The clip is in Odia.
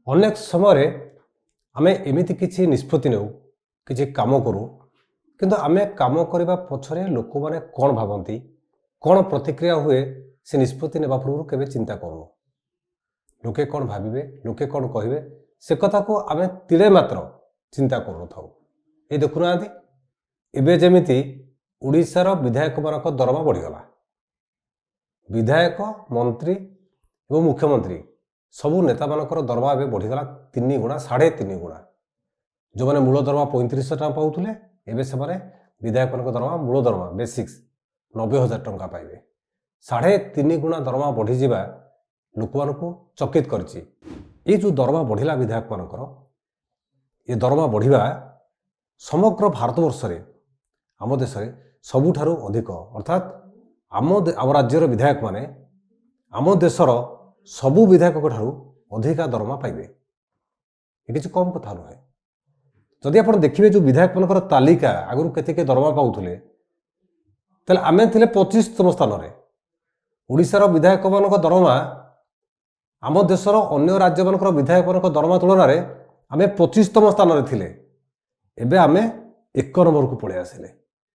ଅନେକ ସମୟରେ ଆମେ ଏମିତି କିଛି ନିଷ୍ପତ୍ତି ନେଉ, କିଛି କାମ କରୁ, କିନ୍ତୁ ଆମେ କାମ କରିବା ପଛରେ ଲୋକମାନେ କ'ଣ ଭାବନ୍ତି, କ'ଣ ପ୍ରତିକ୍ରିୟା ହୁଏ ସେ ନିଷ୍ପତ୍ତି ନେବା ପୂର୍ବରୁ କେବେ ଚିନ୍ତା କରୁନୁ। ଲୋକେ କ'ଣ ଭାବିବେ, ଲୋକେ କ'ଣ କହିବେ, ସେ କଥାକୁ ଆମେ ତିଳେ ମାତ୍ର ଚିନ୍ତା କରୁନଥାଉ। ଏ ଦେଖୁନାହାନ୍ତି, ଏବେ ଯେମିତି ଓଡ଼ିଶାର ବିଧାୟକମାନଙ୍କ ଦରମା ବଢ଼ିଗଲା। ବିଧାୟକ, ମନ୍ତ୍ରୀ ଏବଂ ମୁଖ୍ୟମନ୍ତ୍ରୀ ସବୁ ନେତାମାନଙ୍କର ଦରମା ଏବେ ବଢ଼ିଗଲା 3 ଗୁଣା, 3.5 ଗୁଣା। ଯେଉଁମାନେ ମୂଳ ଦରମା 3500 ଟଙ୍କା ପାଉଥିଲେ, ଏବେ ସେମାନେ ବିଧାୟକମାନଙ୍କ ଦରମା ମୂଳ ଦରମା ବେସିକ୍ସ 90,000 ଟଙ୍କା ପାଇବେ। 3.5 ଗୁଣା ଦରମା ବଢ଼ିଯିବା ଲୋକମାନଙ୍କୁ ଚକିତ କରିଛି। ଏଇ ଯେଉଁ ଦରମା ବଢ଼ିଲା ବିଧାୟକମାନଙ୍କର, ଏ ଦରମା ବଢ଼ିବା ସମଗ୍ର ଭାରତବର୍ଷରେ, ଆମ ଦେଶରେ ସବୁଠାରୁ ଅଧିକ, ଅର୍ଥାତ୍ ଆମ ରାଜ୍ୟର ବିଧାୟକମାନେ ଆମ ଦେଶର ସବୁ ବିଧାୟକଙ୍କ ଠାରୁ ଅଧିକା ଦରମା ପାଇବେ। ଏ କିଛି କମ୍ କଥା ନୁହେଁ। ଯଦି ଆପଣ ଦେଖିବେ ଯେଉଁ ବିଧାୟକମାନଙ୍କର ତାଲିକା ଆଗରୁ କେତେ ଦରମା ପାଉଥିଲେ, ତାହେଲେ ଆମେ ଥିଲେ 25ତମ ସ୍ଥାନରେ। ଓଡ଼ିଶାର ବିଧାୟକମାନଙ୍କ ଦରମା ଆମ ଦେଶର ଅନ୍ୟ ରାଜ୍ୟମାନଙ୍କର ବିଧାୟକମାନଙ୍କ ଦରମା ତୁଳନାରେ ଆମେ 25ତମ ସ୍ଥାନରେ ଥିଲେ। ଏବେ ଆମେ 1 ନମ୍ବରକୁ ପଳେଇ ଆସିଲେ।